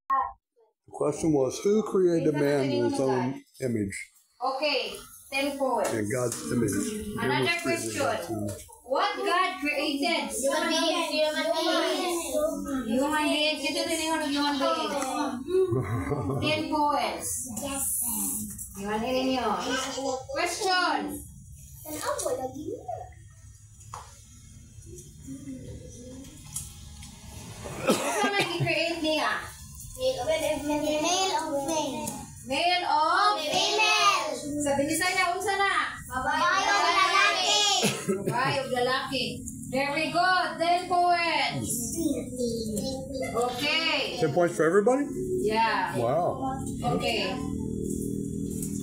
The question was, who created man in his own image? Okay, 10 points. In God's image. Another question. What God created? Human beings. Human beings. Ito din yung human beings. 10 points. Human din yun. Question. Gusto na i-create niya? Male of female. Male of Female. Sabi ni Saya, unsa na? Babae o lalaki. Babae o lalaki. Very good. 10 points. Okay. 10 points for everybody? Yeah. Wow. Okay.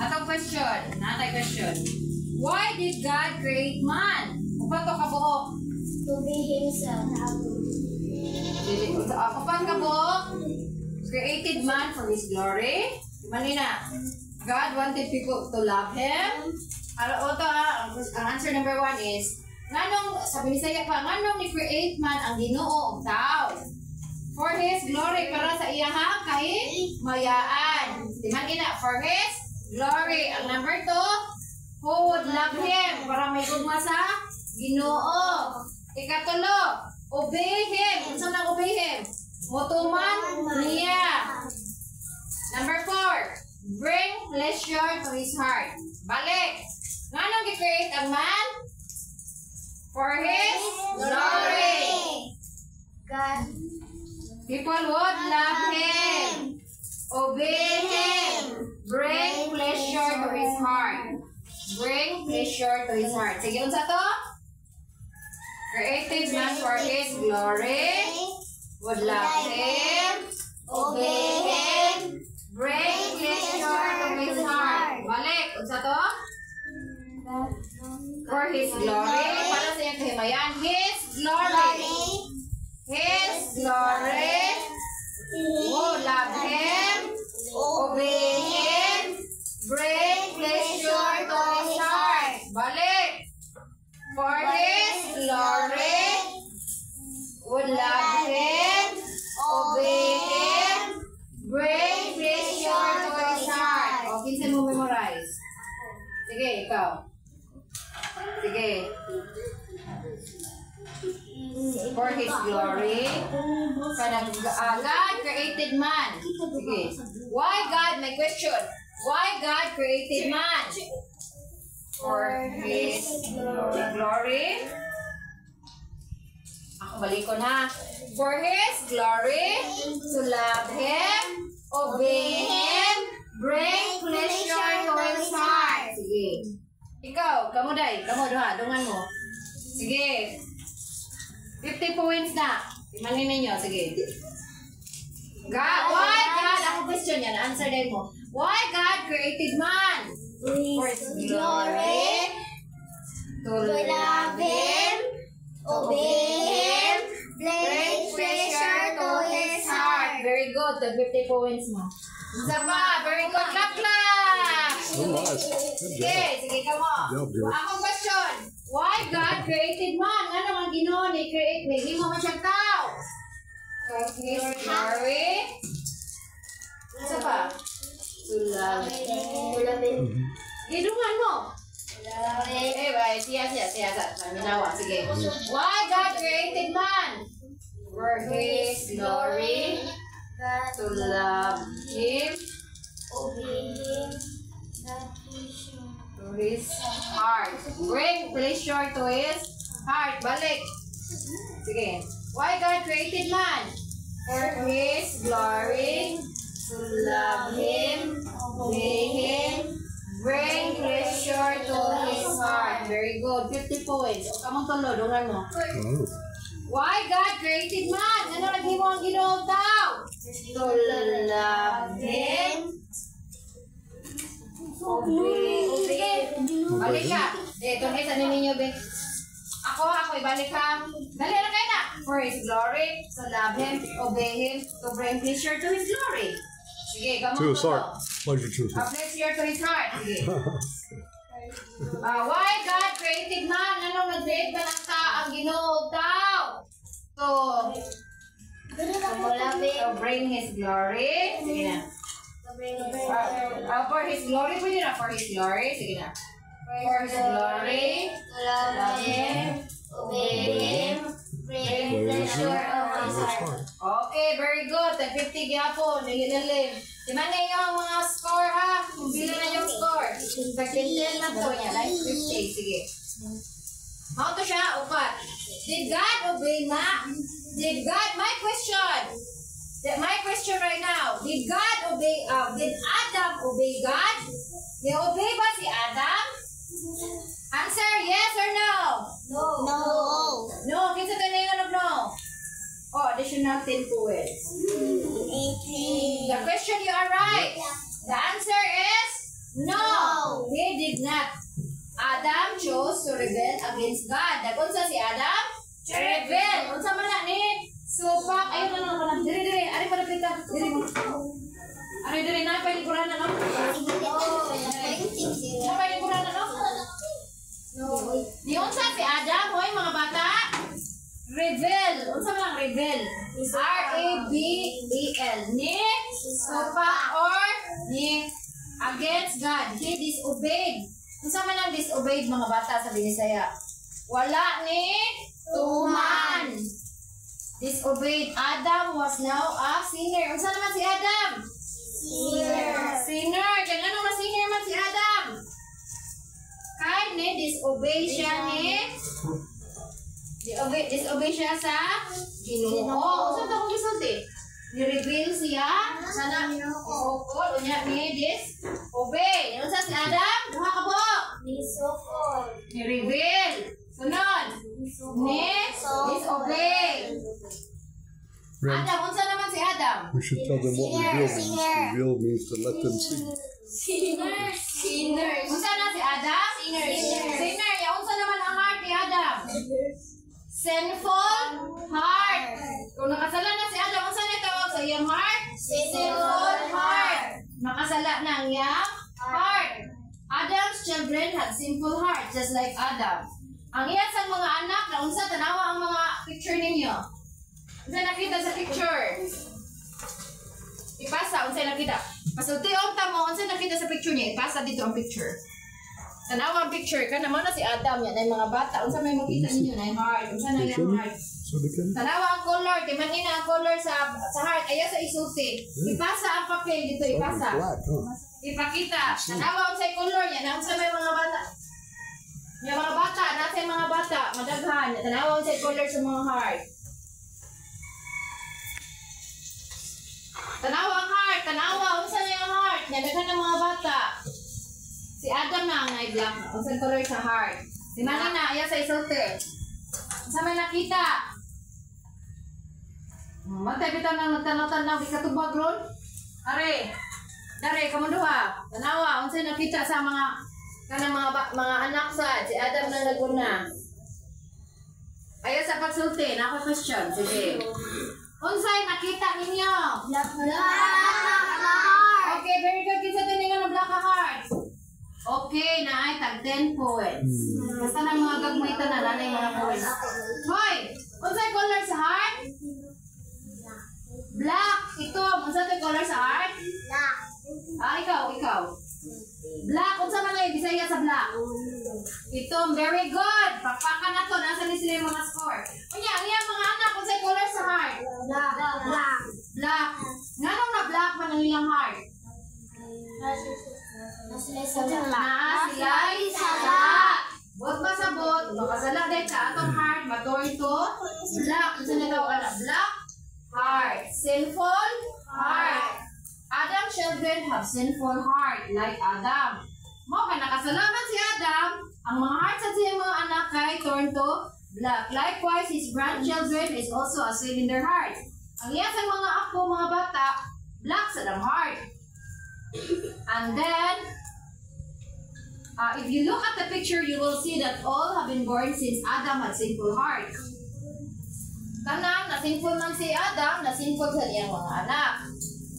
Atong question. Natay question. Why did God create man? Upan to kabuok. To be himself. Upan kabuok. Created man for His glory. Manina. God wanted people to love Him. Ang answer number 1 is, nganong, sabi ni Saya pa, nganong ni-create man ang Ginoo og tao? For His glory, para sa iyahang kahimayaan. Manina, for His glory. Ang number 2, who would love Him? Para may gugma sa Ginoo. Ikatulo, obey Him. Unsa nang obey Him? Motuman niya. Number 4, bring pleasure to His heart. Balik. Nganong gi-create ang man? For His glory. God. People would love Him, obey Him, bring pleasure to His heart. Bring pleasure to His heart. Sige, unsa to? Created man for His glory, would love Him, obey Him, bring pleasure to His heart. Balik, unsa to? For His glory, para sa iyang kahimayan, His glory. His glory, would love Him, obey Him, bring pleasure to His heart. Balik. For His glory, would love Him, obey Him, bring pleasure to His heart. O, kinsa mo memorize? Sige, ikaw. Sige. For His glory, God created man. Sige. Why God? My question. Why God created man? For His glory. Ako balik ko na. For His glory, to love Him, obey Him, bring pleasure to His heart. Sige. Ikaw, kamu day. Kamu duha, dungan mo. Sige. 50 points na. Imanin ninyo. Sige. God, why God? Ako question yan. Answer din mo. Why God created man? For His glory, to love Him, obey Him, bring pleasure to His heart. Very good. The 50 points mo. Isa pa. Very good. Clap, clap. So nice. Good Sige. job. Sige ka mo. Good job, Joe. Akong question. Why God created man? Ano ang Ginoo ni create me? Hindi mo man siyang tao. For His glory. Isa pa. To love Him. Gidungan mo. Siya. Minawa. Sige. Why God created man? For His glory. To love Him. Obey Him. To His heart. Bring pleasure to His heart. Balik. Sige. Why God created man? For His glory. To love Him. Obey Him. Bring pleasure to His heart. Very good. 50 points. O kamang tulo. Dungan mo. Oh. Why God created man? Ano naghimo ang Ginoo daw? To love Him. Sige. Balik ka. Ito na isa ninyo, be. Ako, ibalik ka. Dali na kayo na. For His glory, to love Him, obey Him, to bring pleasure to His glory. Sige, To gamot His heart. Pleasure to His heart. pleasure to His heart. Sige. Why God created man? Anong nag-create ba ng ang Ginoo tao? To Tumulabing. To bring His glory. Sige na. For His glory. Pwede na. For His glory. Sige na. For His glory. To love Him. Obey Him. Bring pleasure of His heart. Okay, very good. Tag 50 gyapon. Nililalim. Di man na yung mga score ha. Kung bila na yung score. Tag 10 na to niya. Like 50. Sige. How to siya? Upat. Did God obey ma? Did God, my question right now, did God obey, did Adam obey God? Did obey ba si Adam? Answer, yes or no? No. No, kinsa tayo na no? Oh, additional 10 points. 18. The question, you are right. The answer is no. He did not. Adam chose to rebel against God. Dagunsa si Adam? Rebel. Unsa man na ni? Supak. Ayun na lang. Diri. Ari pa dapit ka. Diri mo. Ari na pa likuran na no? Na pa likuran na no? Di unsa si Adam, hoy mga bata? Rebel. Unsa man ang rebel? R-A-B-E-L. Ni supak or ni against God. He disobeyed. Unsa man ang disobeyed mga bata sa Binisaya? Wala ni tuman. Disobeyed. Adam was now a sinner. Unsa naman si Adam? Sinner. Kaya ano na sinner man si Adam? Kaya ni disobey siya ni disobey siya sa Ginoo. Unsa ta kung gisulti? Ni-reveal siya sana isukol unya ni disobey. Unsa si Adam? Duha ka po. Ni-reveal. Sunod. Ni disobey. Adam, unsa naman si Adam? We should tell them what reveal means. Reveal means to let them see. Sinner. Unsa na si Adam? Sinner. Ya unsa naman ang heart ni Adam? Sinful heart. Kung nakasala na si Adam, unsa na tawag sa iyang heart? Sinful heart. Nakasala na ang iyang heart. Adam's children had sinful heart, just like Adam. Ang iya sang mga anak na unsa tanawa ang mga picture ninyo? Unsa nakita sa picture? Ipasa unsa nakita? Pasulti ta mo unsa nakita sa picture niya? Ipasa dito ang picture. Tanawa ang picture kana mo na si Adam yan ay mga bata unsa may makita ninyo na heart unsa na yung heart? So they can. Tanawa ang color, di man ina ang color sa heart aya sa isulti. Ipasa ang papel dito ipasa. Black, huh? Ipakita. Tanawa unsay color niya, unsa may mga bata. Yung mga bata, nasa yung mga bata, madaghan. Tanawa unsay color sa mga heart. Tanawa ang heart, tanawa unsa na yung heart. Nya daghan ng mga bata. Si Adam na ang black. Unsay color sa heart. Si Manny na aya sa isulti. Unsa may nakita? Matay bitaw nang nagtanaw-tanaw di katubag ron. Are. Dare kamo duha. Tanawa unsay nakita sa mga kanang mga anak sa si Adam na naguna. Ayo sa pagsulti, nako question. Sige. Unsay nakita ninyo? Black. Okay, very good. Kinsa tiningan ng black heart? Okay, naay tag 10 points. Basta na mga gagmitan na nanay mga points. Hoy, unsay color sa heart? Black. Ito, unsay color sa heart? Ikaw. Black, unsa man ay Bisaya sa black? Ito, very good. Pakpakan na to, nasa ni sila yung mga score. Unya, ang iyang mga anak, unsay color sa heart? Black. Nganong na black man ang ilang heart? Nasilay sala. Bot ba sa bot? Makasala din sa atong heart, maturn to black. Unsa na daw ana? Black heart. Sinful heart. Adam's children have sinful heart like Adam. Mo kay nakasalamat si Adam, ang mga heart sa siyang mga anak kay turn to black. Likewise, his grandchildren is also a sin in their heart. Ang iya sa mga ako, mga bata, black sa dang heart. And then, if you look at the picture, you will see that all have been born since Adam had sinful heart. Tanan, na sinful man si Adam, na sinful sa iyang mga anak.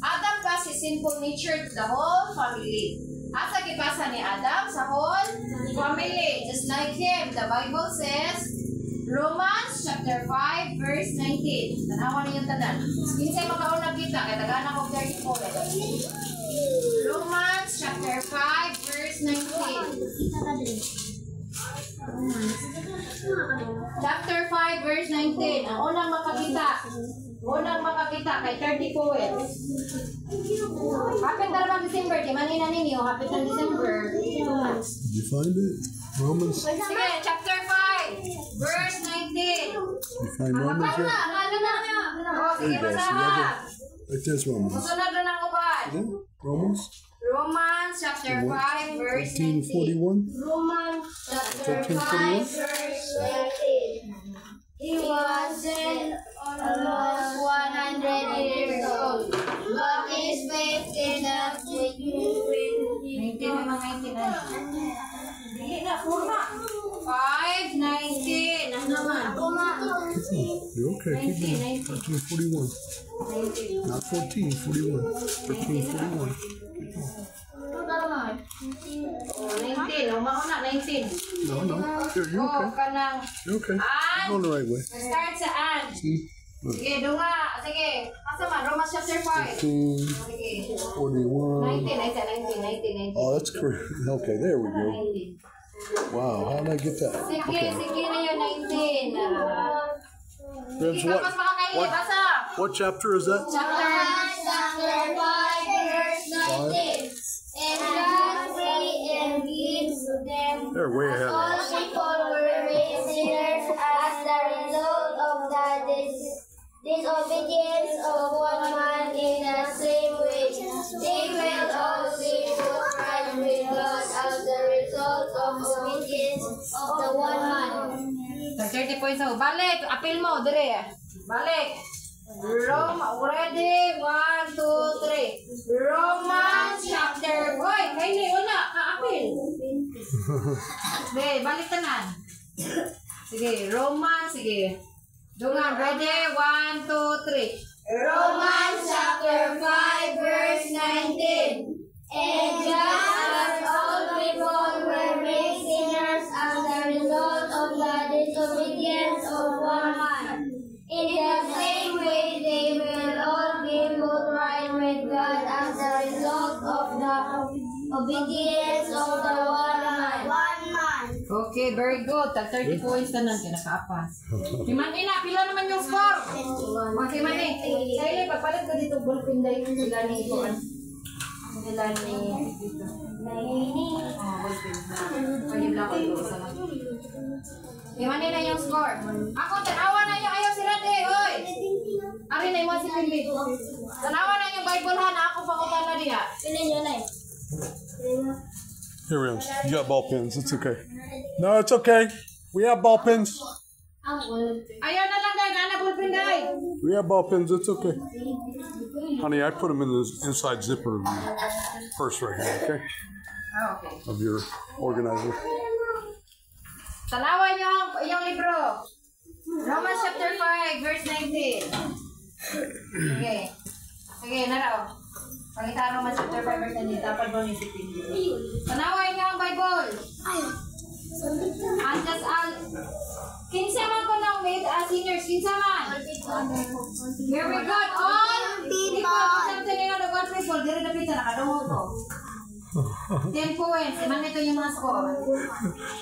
Adam passed his sinful nature to the whole family. Asa gipasa ni Adam sa whole family. Just like him, the Bible says, Romans chapter 5 verse 19. Tanawa ninyong tanan. Kinsay makauna kita kay tagana ko 34. Romans chapter 5 verse 19. Chapter 5 verse 19. Ang unang makakita. Unang makakita kay 30 poets. Hapit na naman December. Di manina ninyo. Hapit na December. Did you find it? Romans? Sige, chapter 5 verse 19. You find Romans yet? Oh, sige, There you go. basaha. It is Romans. Musunod na ng uban. Is it? Romans? Romans chapter 5 verse 19. 1341? Romans chapter 1341? 5 verse 19. He was then almost 100 years old, but his faith did not weaken. 19 naman 19 na. Dili na, pura. 5:19. Ano naman? You're okay. Keep going. 1341. 19. Not 14, 41. 1341. Oh, 19. Umauna, 19. No, no. You're Oh, okay. kanang You're okay. an. You're going the right way. Start sa an. See? Look. Sige, dunga. Sige. Asa man? Romans chapter 5. 13, Sige. 41. 19. Oh, that's correct. Okay, there we go. 19. Wow, how did I get that? Sige, Okay. sige na yun, 19. Friends, Sige, kapag makakaili, what, basa. what chapter is that? Chapter Chapter 5 verse 19. And God free and gives them They're way ahead of all us. people were made sinners as the result of the disobedience of one man in the same way. They will all be put right with God as the result of obedience of the one man. 30 points ako. Balik, apil mo, dire. Balik. Ready? 1, 2, 3. Romans chapter. Hoy, kaili, una, ka-apil. Be, balik tanan. Sige, Romans, sige. Dungan, ready? 1, 2, 3. Romans chapter 5 verse 19. And just as all people were made sinners as the result of the disobedience of one man, in the same way they will all be put right with God as the result of the obedience of the one man. Okay, very good. Tag 30 points na nang kinakaapas. Manina, pila naman yung score? Okay, Mani. Kaili, pagpalit ko dito, ballpen dahil sila ni Ikuan. Sila ni... ballpen. Pagibla ko ito sa lang. Okay, Manina yung score. Ako, tanawa na yung ayaw si Rade, hoy! Ari na yung si Pimbit. Tanawa na yung Bible ha, na ako pakutan na diha. Here we go. You got ball pens. It's okay. No, it's okay. We have ball pens. Ayaw na lang dahil, nana ballpen dahil. We have ball pens. It's okay. Honey, I put them in the inside zipper of your purse right here, okay? Okay. Of your organizer. Tanawan niyo ang iyong libro. Romans chapter 5, verse 19. Sige. Sige, naraw. Pangita Romans chapter 5, verse 19. Dapat mo ni Sipin. Tanawan niyo ang Bible. Anjas al... Kinsa man ko nang made as sinners. Kinsa man. Here we go. All people. Kinsa nila na God people. Dire na pizza. Nakadungo ko. 10 points. Iman nito yung mga score.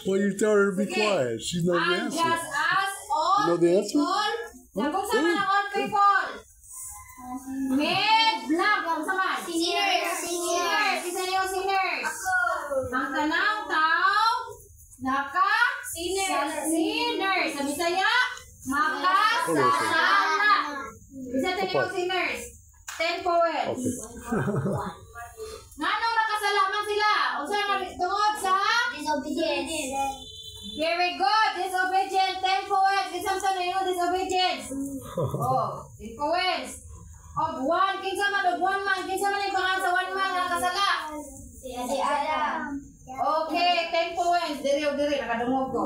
Well, you tell her to be quiet. She knows the And answer. just as all You know the answer? people, kung sa man ang all people, made blank, kung sa man? Sinners. Sinners. Isa niyo sinners. Ang tanang tao, sinners. Sa Bisaya, makasala. Isa niyo sinners. 10 points. Okay. Nganong nakasalaman sila? Unsa nga tungod sa Disobedience. very good. Disobedient. 10 points. Kisam sa niyo disobedience. Oh, 10 points. Of one, kinsa man of one man. Kinsa man yung pangalan sa one man na nakasala. Si Adam. Okay, 10 points. Diri, nakadungog ko.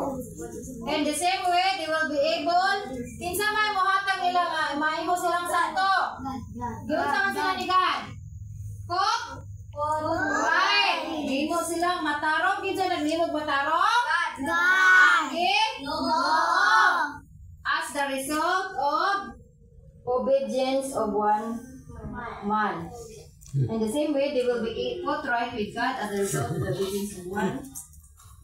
And the same way, they will be able, kinsa man mohatag nila, maimo silang sakto. Giyon sa man sila ni God. Kop? Right. Himo silang matarong. Kinsa naglimog matarong? God. Okay? No. the result of obedience of one man. In the same way, they will be put right with God as a result of the obedience of one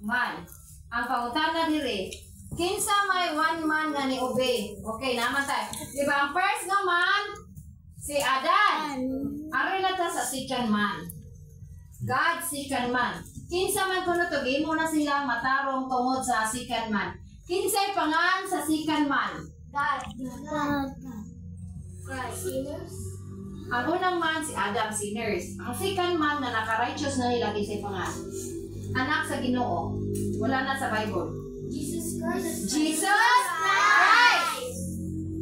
man. Ang pangutana dire, kinsa may one man nga ni obey. Okay, naman tayo. Diba, ang first nga man, si Adan. Aray na ta sa second man. God, second man. Kinsa man kuno to, gimo na sila matarong tungod sa second man. Kinsay pangan sa second man? God. Sinners. Ang unang man si Adam, sinners. Ang second man na naka-righteous na nila kinsay pangan? Anak sa Ginoo. Wala na sa Bible. Jesus Christ. Jesus Christ.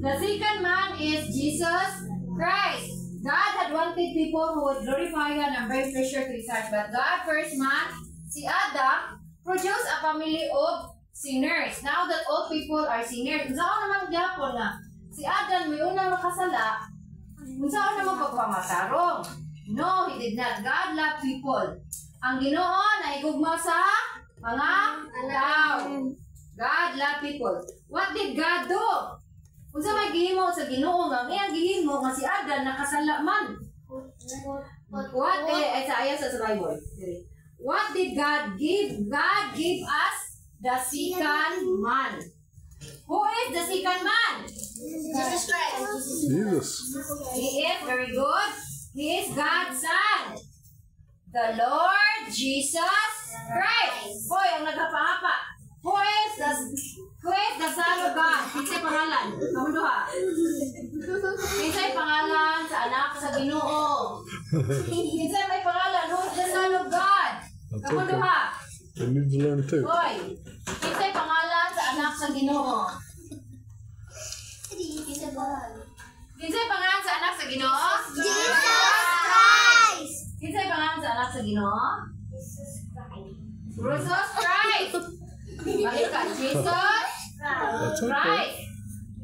The second man is Jesus Christ. God had wanted people who would glorify God and bring pleasure to His heart. But God, first man, si Adam, produced a family of sinners. Now that all people are sinners, saan naman gyapon na si Adam may unang nakasala, saan naman pagpamatarong? No, he did not. God loved people. Ang Ginoo na igugma sa mga tao. God loved people. What did God do? Kung sa may gihimo sa Ginoo nga, iyang gihimo nga si Adam nakasala man. What sa Bible. What did God give? God gave us the second man. Who is the second man? Jesus Christ. Jesus. He is very good. He is God's son. The Lord Jesus Christ. Hoy, ang nagpapahapa. Who is the son of God? Kinsay pangalan? Kamu duha. Kinsay pangalan sa anak sa Ginoo? Kinsay may pangalan? Who is the son of God? Kamu duha. I need to learn too. Hoy, kinsay pangalan sa anak sa Ginoo? Kinsay pangalan sa anak sa Ginoo? Jesus Christ. Kinsay pangalan sa anak sa Ginoo? Jesus Christ. Jesus Christ. Balik ka, Jesus That's okay. Christ.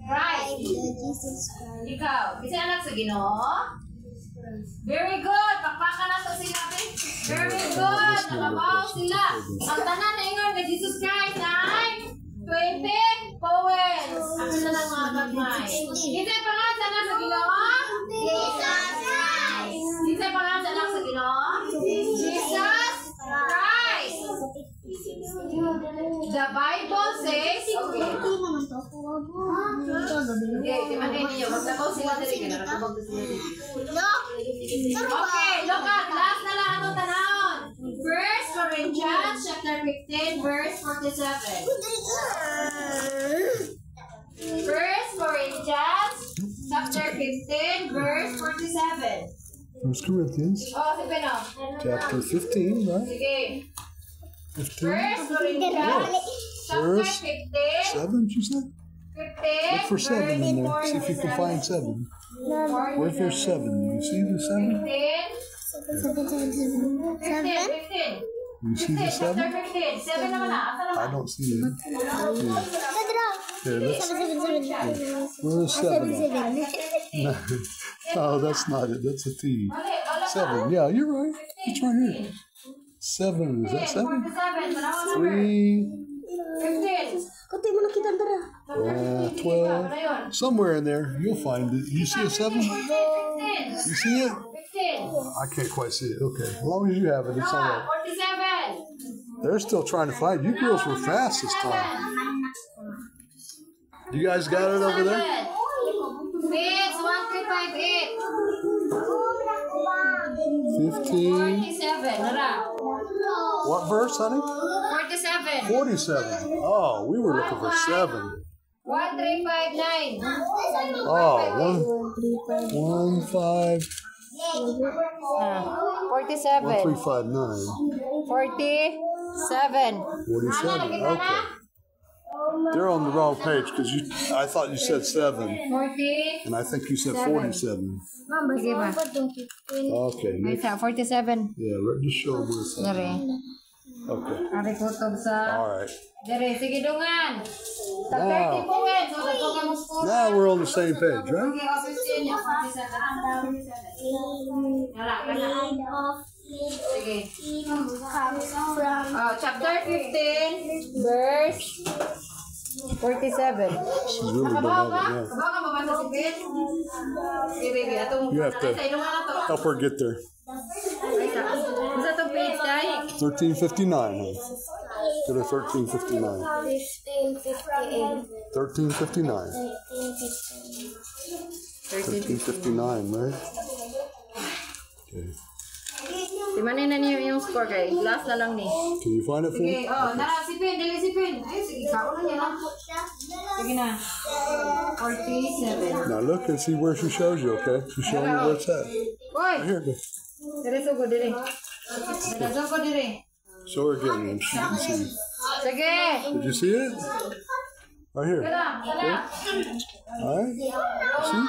Christ. Jesus Christ. Ikaw, kinsay anak sa Ginoo? Very good. Pakpakan na to sila, babe. Very good. Nakabaw sila. Ang tanan na ingon kay Jesus Christ ay 20 poems. Ako na lang mga bagmay. Kinsay pangalan sa anak sa Ginoo? Jesus Christ. Kinsay pangalan sa anak sa Ginoo? Jesus Christ. The Bible says, okay. Okay, timanay ninyo. Magsabaw sila dali. Nakatabag to sila dali. Okay, look at. Last na lang ang tanahon. 1 Corinthians chapter 15, verse 47. 1 Corinthians chapter 15, verse 47. 1 Corinthians Oh, si Peno. chapter 15, right? Sige. 15. 1 Corinthians chapter Verse 15, 7, you said? 15, Look for 7 in there. See if you can find 7. Where's verse 7? You see the 7? 15, 15. You see the 7? Chapter 15. 7 naman na. Asa naman? I don't see it. Yeah. Here, let's, where's 7? No, that's not it. That's a T. 7. Yeah, you're right. It's right here. 7. Is that 7? 3, 15. 12. Somewhere in there, you'll find it. You see a 7? 15. You see it? 15. I can't quite see it. Okay. As long as you have it, it's all right. 47. They're still trying to find it. You girls were fast this time. You guys got it over there? Page 1358. 15. 47. Nara. What verse, honey? 47. 47. Oh, we were looking for 7. 1359. Oh, 1, 5, 47. 1359. 47. 47. Okay. They're on the wrong page because I thought you said 7, 40. and I think you said 47. Sige ba? Okay. Wait, Next. 47. Yeah, just show them where it's at. Dari. Okay. Ari ko to sa... All right. Dari, sige dungan. Sa Wow. 30 points. So, ito ka mo score. Now we're on the same page, right? Okay, 15 niya. 47. Wala, wala. Sige. Comes from Oh, chapter 15, verse 47. She's really don't Kabaw ka? have it Kabaw ka mabasa si Ben? Okay, baby. Atong You have to sa ilong na to. now. Help her get there. Sa itong page tayo. 1359. Huh? Go to 1359. 1558. 1359. 1359, 1358. right? Okay. Timanin na niyo yung score kay. Last na lang ni. Can you find it for me? Sige, nara si Ben. Dali si Ben. Ay, sige. Kauna niya lang. Sige na. 47. Now look and see where she shows you, okay? She's showing you where it's at. Hoy! Right here. Dire sugo, dire. Dire sugo, dire. Show her again, and she can see. Sige! Did you see it? Right here. Kala, kala. All right. See?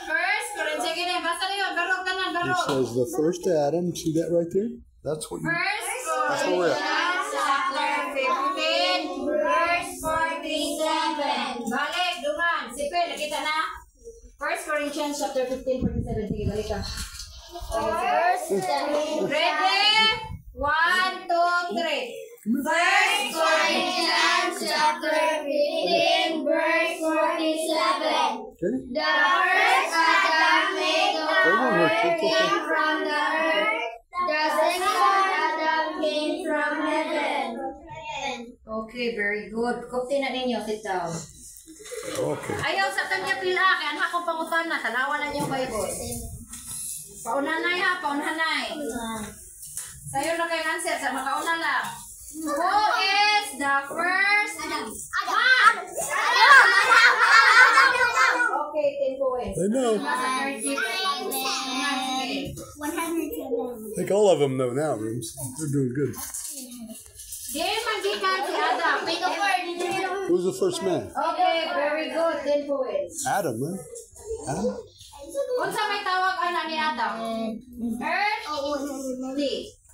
First, kurin sige na. Basta na yun. Barok ka na, It barok. says the first Adam. See that right there? That's what you. First, That's where we're at. chapter 15, verse 47. Balik, dungan. Sipin, nakita na? 1 Corinthians chapter 15, 47. Sige, balik ka. Ready? 1, 2, 3. 1 Corinthians chapter 15, verse 47. Okay. The first Adam made the won't hurt you. earth came from the earth. The second Adam came from heaven. Okay, very good. Kupti na ninyo, sit down. Okay. Ayaw sa kanya pila, kaya anak ko pangutan na, tanawan na niyo Bible. Paunanay ha, paunanay. Sa'yo na kayo answer, sa makauna lang. Who is the first? Adam. Okay, 10 points. I know. I think all of them know now, Rooms. They're doing good. Game magikan si Adam. Who's the first man? Okay, very good. 10 points. Adam, right? Adam? Unsa may tawag ana ni Adam? Earth,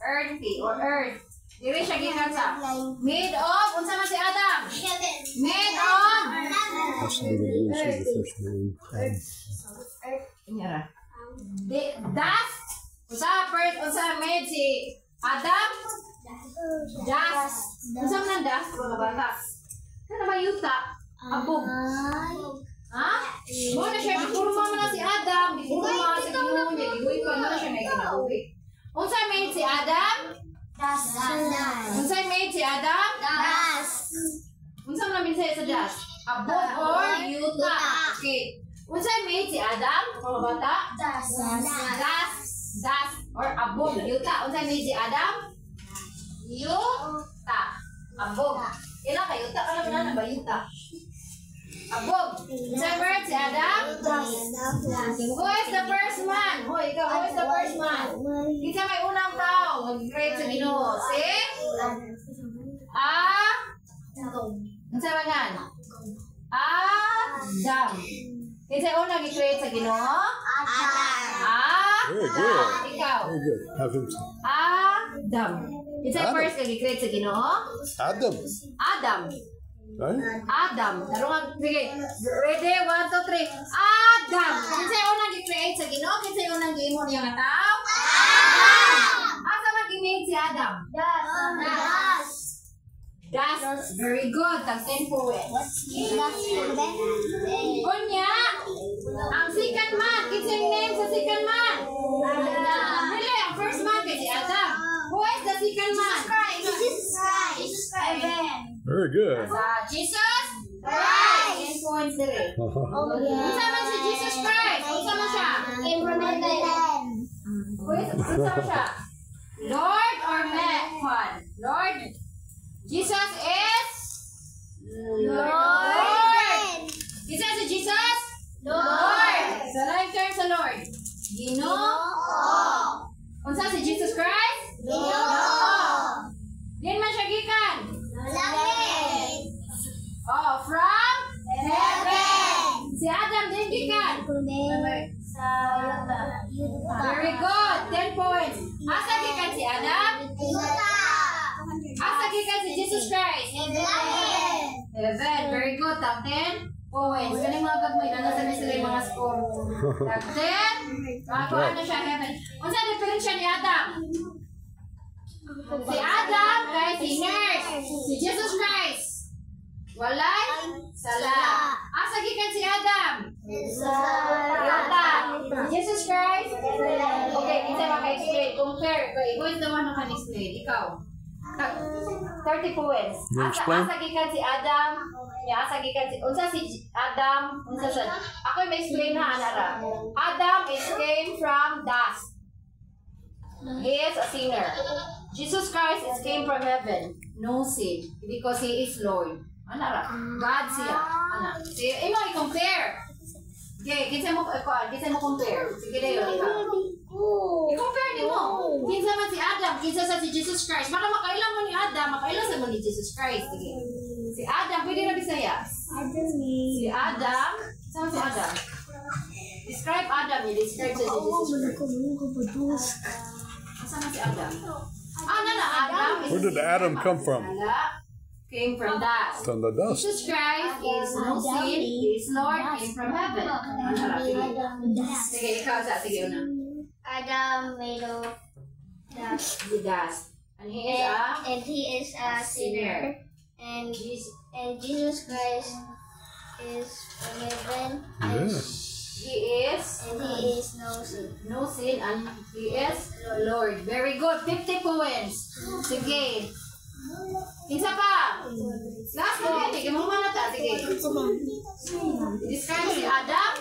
earthy or earth. Dili siya gikan sa made of. Unsa man si Adam? Made of. That's the little boy. She's the first man. Adam. Inyara. Dust. Unsa made si Adam? Dust. Unsa man dust mga bata? Kana ba yuta? Abog. Ha? Mo na siya gipurma man na si Adam, gipurma sa Ginoo niya, gibuhi pa na siya may kinabuhi. Unsa made si Adam? Dust. Unsa made si Adam? Dust. Unsa man binsay sa dust? Abog or yuta? Okay. Unsa made si Adam? Mga bata? Dust. Dust or abog, yuta. Unsa made si Adam? Yuta. Abog. Ila ka yuta ka naman na ba yuta? Abog. Unsa made si Adam? Who is the first man? Hoy, ikaw, who is the first man? Kita may unang tao, mag-great sa Ginoo. Si? Unsa man yan? Adam. Kinsa unang gi-create sa Ginoo? Very good. Ikaw. Very good. Have him say. Adam. Kinsa Adam. first nga gi-create sa Ginoo? Adam. Adam. Right? Adam. Darungan, sige. Ready? 1, 2, 3. Adam. Kinsa unang gi-create sa Ginoo? Kinsa unang gi-imo niya nga tao? Adam. Asa man gi-made si Adam? Dust. Very good. Tag 10 points. Kunya, ang second man. Kinsa yung name sa second man? Dili, ang first man kay si Adam. Who is the second man? Very good. Jesus Christ. 10 points dire. Unsa man si Jesus Christ? Unsa man siya? Unsa man siya? Lord or man? Lord. Jesus is Lord. Isa si Jesus? Lord. Sa life term sa Lord. Ginoo. Unsa si Jesus Christ? Ginoo. Din man siya gikan. Oh, from heaven. Si Adam din gikan. Very good. 10 points. Asa gikan si Adam? Asa gikan si Jesus Christ? Heaven. Very good. Top 10 points. Galing mga gagmay. Nanasan na sila yung mga score. Top 10. Makakuha na siya heaven. Unsa difference siya ni Adam? Si Adam kay si nurse. Si Jesus Christ. Walay sala. Asa gikan si Adam? Sa Jesus Christ? Okay, kita maka-explain. Compare. Who is the one who can explain? Ikaw. 30 points. You explain? Asa gikan si Adam? Asa gikan si... Unsa si Adam? Unsa sa... Ako may explain na, Anara. Adam came from dust. He is a sinner. Jesus Christ came from heaven. No sin. Because He is Lord. Anara. God siya. Ana. Sige, imo i-compare. Okay, kinsa mo compare. Sige dayon ikaw. I-compare ni mo. Kinsa man si Adam, kinsa sa si Jesus Christ. Baka makailan mo ni Adam, makailan sa mo ni Jesus Christ. Sige. Si Adam, pwede na Bisaya. Si Adam. Saan si Adam? Describe Adam. I-describe sa Jesus Christ. Saan si Adam? Adam is... Where did Adam come from? Came from dust. From the dust. Jesus Christ is no sin. He is Lord. Came from heaven. Sige, ikaw sa. Sige, una. Adam made of dust. The dust. And he is a sinner. And Jesus Christ is from heaven. Yeah. He is no sin. no sin. And he is Lord. Very good. 50 points. Sige. Kinsa pa? Last one. Sige, muna ta. Sige. Describe si Adam.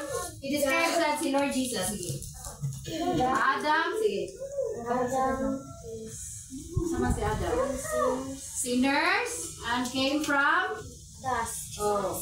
I-describe sa si Lord Jesus. Sige. Adam. Sige. Sama si Adam. Sinners and came from Dust. oh.